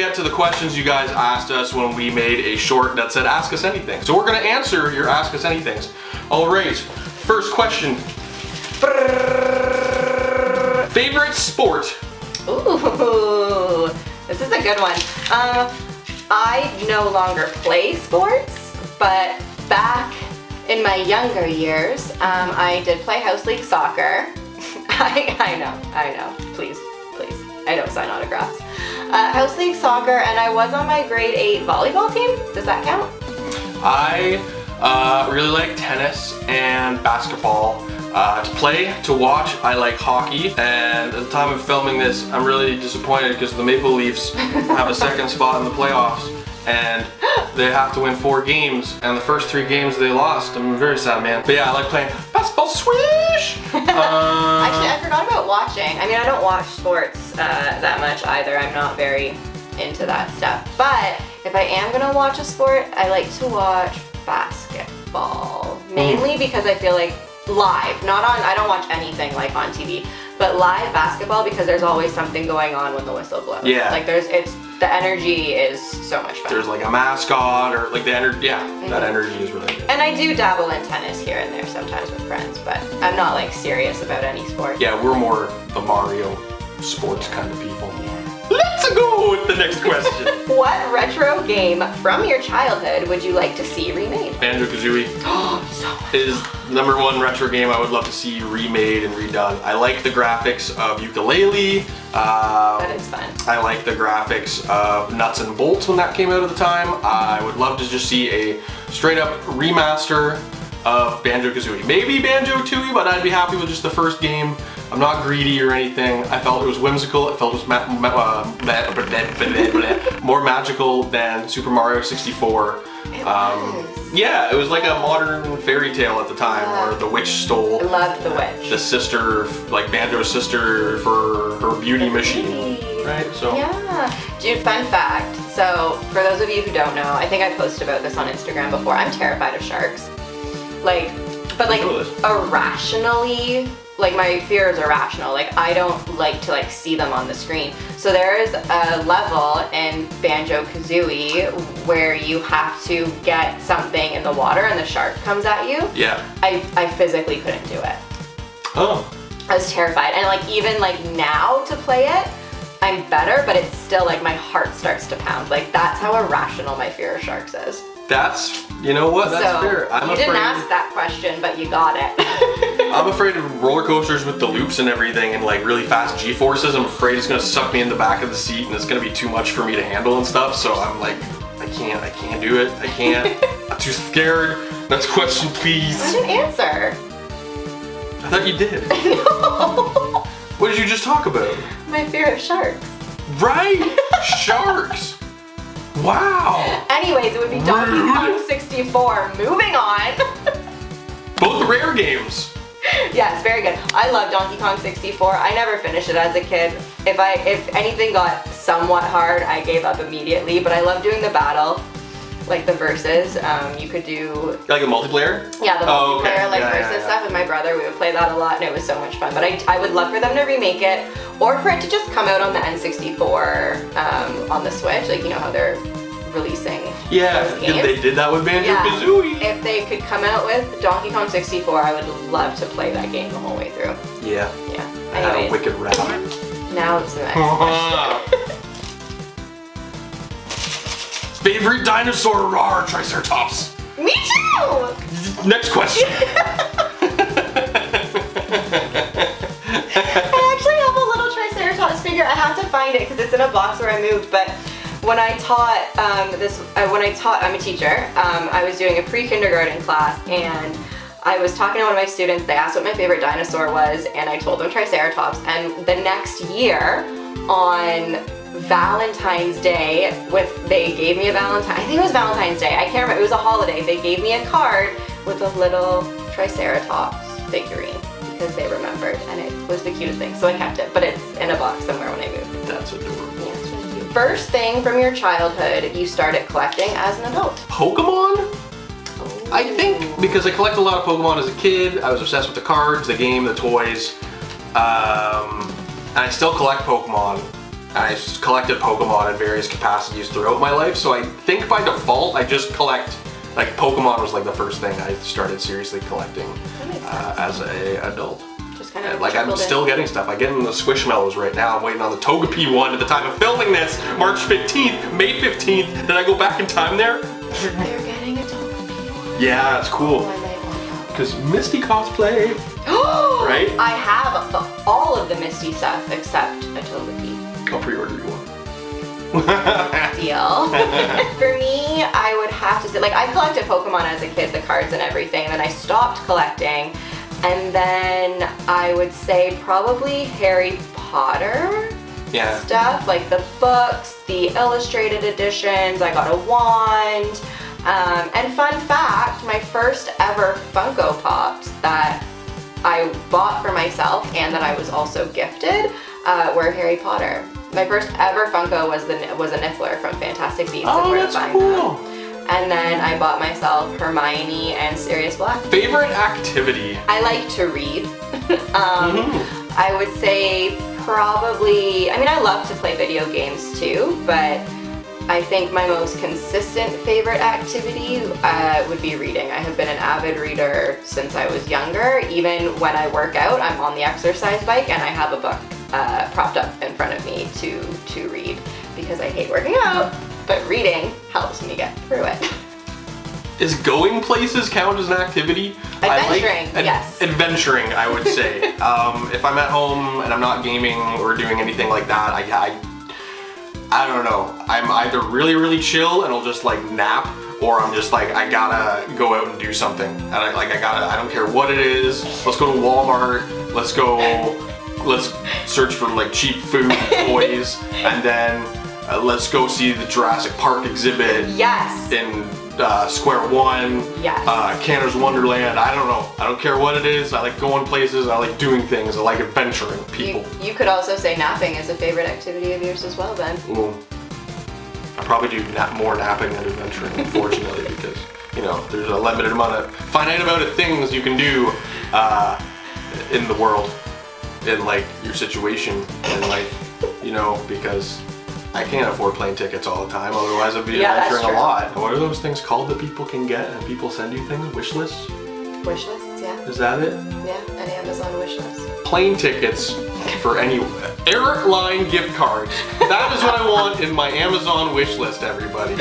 get to the questions you guys asked us when we made a short that said Ask Us Anything. So we're gonna answer your Ask Us Anythings. All right, first question. Favorite sport? Ooh, this is a good one. I no longer play sports, but back in my younger years, I did play house league soccer. I know, please, I don't sign autographs. House league soccer, and I was on my grade 8 volleyball team. Does that count? I really like tennis and basketball. To play, to watch, I like hockey, and at the time of filming this, I'm really disappointed because the Maple Leafs have a second spot in the playoffs, and they have to win 4 games, and the first 3 games they lost. I'm very sad, man. But yeah, I like playing basketball. Swish! Actually, I forgot about watching. I mean, I don't watch sports that much either. I'm not very into that stuff. But if I am gonna watch a sport, I like to watch basketball. Mainly because I feel like live, not on, I don't watch anything like on TV, but live basketball because there's always something going on when the whistle blows. Yeah. Like the energy is so much fun. There's like a mascot or like the energy, that energy is really good. And I do dabble in tennis here and there sometimes with friends, but I'm not like serious about any sport. Yeah, we're more the Mario sports kind of people. Let's go with the next question. What retro game from your childhood would you like to see remade? Banjo-Kazooie is #1 retro game I would love to see remade and redone. I like the graphics of Ukulele. That is fun. I like the graphics of Nuts and Bolts when that came out at the time. I would love to just see a straight up remaster of Banjo-Kazooie. Maybe Banjo-Tooie, but I'd be happy with just the first game. I'm not greedy or anything. I felt it was whimsical. I felt it was more magical than Super Mario 64. Yeah, it was like a modern fairy tale at the time where the witch stole. I loved the witch. The sister, like Banjo's sister, for her beauty machine, right? So. Yeah. Dude, fun fact. So, for those of you who don't know, I think I posted about this on Instagram before. I'm terrified of sharks. But irrationally. Like, my fear is irrational. Like, I don't like to see them on the screen. So there is a level in Banjo-Kazooie where you have to get something in the water and the shark comes at you. Yeah. I physically couldn't do it. Oh. I was terrified. And even now to play it, I'm better, but it's still my heart starts to pound. That's how irrational my fear of sharks is. That's, you know what, that's fair. You didn't ask that question, but you got it. I'm afraid of roller coasters with the loops and everything and really fast G-forces. I'm afraid it's gonna suck me in the back of the seat and it's gonna be too much for me to handle and stuff. So I'm I can't do it. I can't. I'm too scared. Next question, please. I didn't answer. I thought you did. No. What did you just talk about? My fear of sharks. Right? Sharks. Wow. Anyways, it would be Donkey Kong 64. Moving on. Both rare games. Yes, very good. I love Donkey Kong 64. I never finished it as a kid. If anything got somewhat hard, I gave up immediately, but I love doing the battle. The versus. You could do... Like a multiplayer? Yeah, the multiplayer, versus stuff yeah. with my brother. We would play that a lot and it was so much fun. But I would love for them to remake it or for it to just come out on the N64 on the Switch. You know how they're releasing those games. They did that with Banjo-Kazooie. Yeah. If they could come out with Donkey Kong 64, I would love to play that game the whole way through. Yeah. Yeah. I had a wicked rap. Now it's the next question. Favorite dinosaur, roar, Triceratops. Me too! Next question. I actually have a little Triceratops figure. I have to find it because it's in a box where I moved, but when I taught I'm a teacher, I was doing a pre-kindergarten class and I was talking to one of my students. They asked what my favorite dinosaur was and I told them Triceratops, and the next year on Valentine's Day, they gave me a I think it was Valentine's Day, I can't remember, it was a holiday. They gave me a card with a little Triceratops figurine because they remembered and it was the cutest thing. So I kept it, but it's in a box somewhere when I moved. That's adorable. Yeah, it's really cute. First thing from your childhood you started collecting as an adult? Pokemon? Oh. I think because I collected a lot of Pokemon as a kid. I was obsessed with the cards, the game, the toys. And I still collect Pokemon. I collected Pokemon in various capacities throughout my life, so I think by default I just collect, like Pokemon was like the first thing I started seriously collecting as an adult. Just kind of like I'm still getting stuff. I get in the Squishmallows right now. I'm waiting on the Togepi one at the time of filming this, March 15th, May 15th. Did I go back in time there? They're getting a Togepi. Yeah, it's cool. Oh, I might want that. Because Misty cosplay, right? I have all of the Misty stuff except a Togepi. I'll pre-order you one. Deal. For me, I would have to say, like, I collected Pokemon as a kid, the cards and everything, and then I stopped collecting. And then I would say probably Harry Potter stuff, like the books, the illustrated editions. I got a wand. And fun fact, my first ever Funko Pops that I bought for myself and that I was also gifted were Harry Potter. My first ever Funko was a Niffler from Fantastic Beasts. Oh, that's cool. And then I bought myself Hermione and Sirius Black. Favorite activity? I like to read. I would say probably, I mean, I love to play video games too, but I think my most consistent favorite activity would be reading. I have been an avid reader since I was younger. Even when I work out, I'm on the exercise bike and I have a book propped up in front of me to read because I hate working out. But reading helps me get through it. Is going places count as an activity? Adventuring, yes. Adventuring, I would say. If I'm at home and I'm not gaming or doing anything like that, I don't know. I'm either really, really chill and I'll just like nap, or I'm just like, I gotta go out and do something. And I don't care what it is. Let's go to Walmart. Let's search for like cheap food, toys, and then let's go see the Jurassic Park exhibit. Yes. In Square One. Yes. Canada's Wonderland. I don't know. I don't care what it is. I like going places. I like doing things. I like adventuring people. You could also say napping is a favorite activity of yours as well, then. Ooh. I probably do more napping than adventuring, unfortunately, because, you know, there's a finite amount of things you can do in the world, in like your situation in life, you know, because I can't afford plane tickets all the time, otherwise I'd be adventuring a lot. What are those things called that people can get and people send you things? Wish lists? Wish lists, yeah. Is that it? Yeah, an Amazon wish list. Plane tickets for any airline gift cards. That is what I want in my Amazon wish list, everybody.